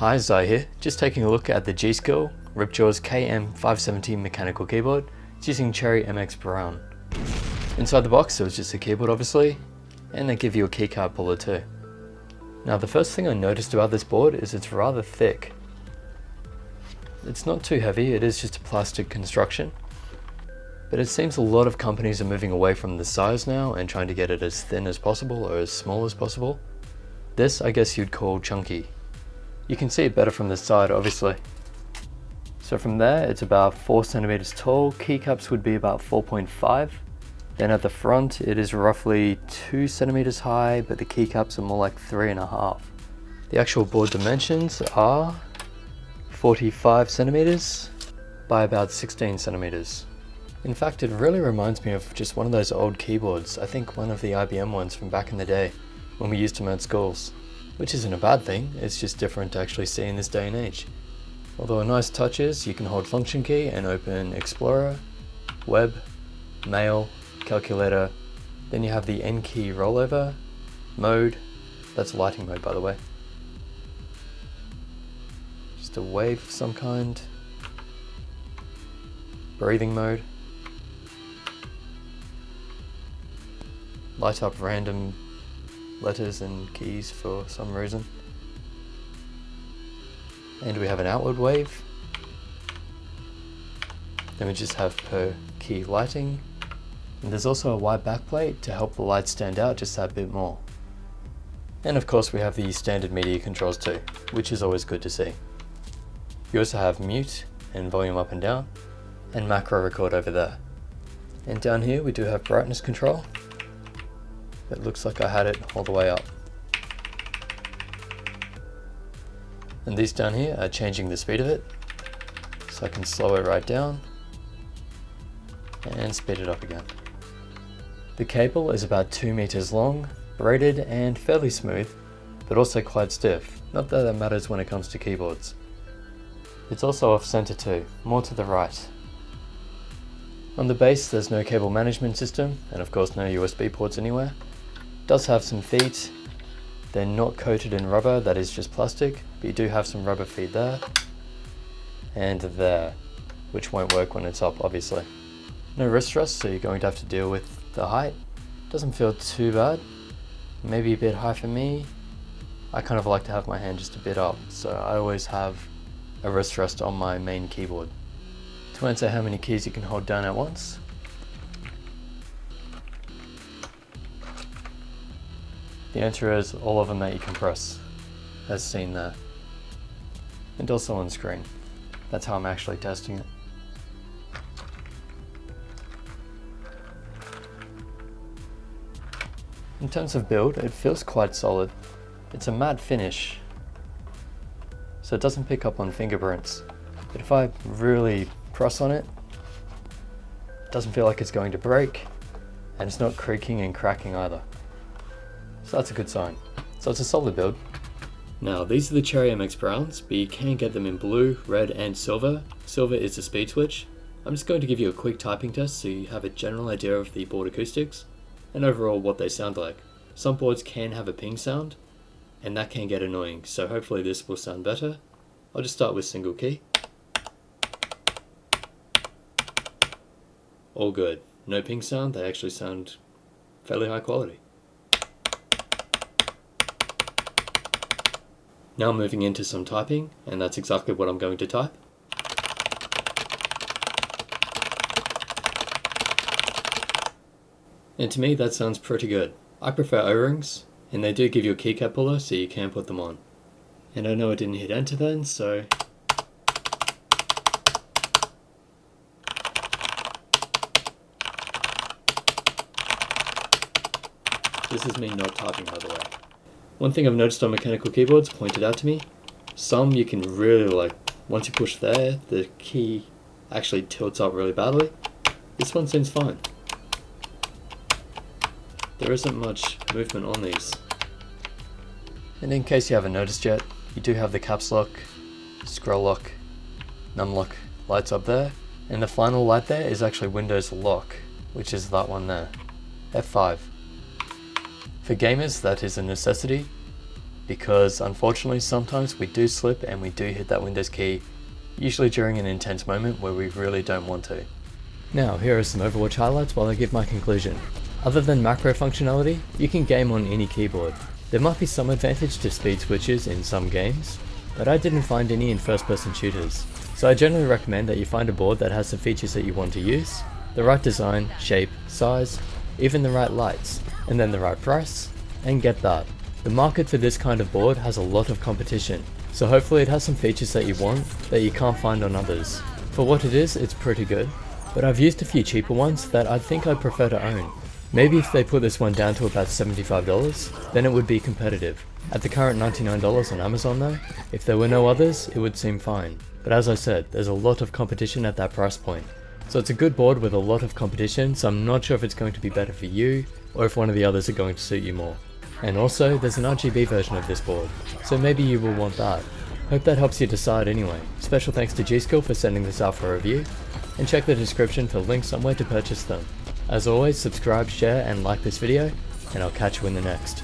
Hi, Zai here, just taking a look at the G-Skill Ripjaw's KM570 mechanical keyboard. It's using Cherry MX Brown. Inside the box it was just a keyboard obviously, and they give you a keycard puller too. Now the first thing I noticed about this board is it's rather thick. It's not too heavy, it is just a plastic construction. But it seems a lot of companies are moving away from the size now and trying to get it as thin as possible or as small as possible. This I guess you'd call chunky. You can see it better from the side obviously. So from there it's about 4 centimeters tall, keycaps would be about 4.5. Then at the front it is roughly 2 centimeters high, but the keycaps are more like 3.5. The actual board dimensions are 45 centimeters by about 16 centimeters. In fact, it really reminds me of just one of those old keyboards. I think one of the IBM ones from back in the day when we used them at schools. Which isn't a bad thing, it's just different to actually see in this day and age. Although a nice touch is you can hold function key and open Explorer, Web, Mail, Calculator. Then you have the N key rollover, Mode, that's lighting mode by the way. Just a wave of some kind. Breathing mode. Light up random letters and keys for some reason. And we have an outward wave. Then we just have per key lighting. And there's also a white backplate to help the light stand out just that bit more. And of course we have the standard media controls too, which is always good to see. You also have mute and volume up and down, and macro record over there. And down here we do have brightness control. It looks like I had it all the way up. And these down here are changing the speed of it. So I can slow it right down and speed it up again. The cable is about 2 meters long, braided and fairly smooth, but also quite stiff. Not that that matters when it comes to keyboards. It's also off center too, more to the right. On the base there's no cable management system, and of course no USB ports anywhere. Does have some feet. They're not coated in rubber, that is just plastic, but you do have some rubber feet there and there, which won't work when it's up obviously. No wrist rest, so you're going to have to deal with the height. Doesn't feel too bad, maybe a bit high for me. I kind of like to have my hand just a bit up, so I always have a wrist rest on my main keyboard. To answer how many keys you can hold down at once, the answer is all of them that you can press, as seen there. And also on screen. That's how I'm actually testing it. In terms of build, it feels quite solid. It's a matte finish, so it doesn't pick up on fingerprints. But if I really press on it, it doesn't feel like it's going to break, and it's not creaking and cracking either. So that's a good sign. So it's a solid build. Now these are the Cherry MX Browns, but you can get them in blue, red and silver. Silver is the speed switch. I'm just going to give you a quick typing test so you have a general idea of the board acoustics and overall what they sound like. Some boards can have a ping sound and that can get annoying, so hopefully this will sound better. I'll just start with single key. All good. No ping sound, they actually sound fairly high quality. Now moving into some typing, and that's exactly what I'm going to type. And to me that sounds pretty good. I prefer O-rings, and they do give you a keycap puller so you can put them on. And I know I didn't hit enter then, so this is me not typing by the way. One thing I've noticed on mechanical keyboards pointed out to me, some you can really once you push there, the key actually tilts up really badly. This one seems fine. There isn't much movement on these. And in case you haven't noticed yet, you do have the caps lock, scroll lock, num lock lights up there, and the final light there is actually Windows lock, which is that one there, F5. For gamers that is a necessity, because unfortunately sometimes we do slip and we do hit that Windows key, usually during an intense moment where we really don't want to. Now here are some Overwatch highlights while I give my conclusion. Other than macro functionality, you can game on any keyboard. There might be some advantage to speed switches in some games, but I didn't find any in first person shooters. So I generally recommend that you find a board that has the features that you want to use, the right design, shape, size, even the right lights, and then the right price, and get that. The market for this kind of board has a lot of competition, so hopefully it has some features that you want that you can't find on others. For what it is, it's pretty good, but I've used a few cheaper ones that I think I'd prefer to own. Maybe if they put this one down to about $75, then it would be competitive. At the current $99 on Amazon though, if there were no others, it would seem fine. But as I said, there's a lot of competition at that price point. So it's a good board with a lot of competition, so I'm not sure if it's going to be better for you, or if one of the others are going to suit you more. And also, there's an RGB version of this board, so maybe you will want that. Hope that helps you decide anyway. Special thanks to G-Skill for sending this out for review, and check the description for links somewhere to purchase them. As always, subscribe, share, and like this video, and I'll catch you in the next.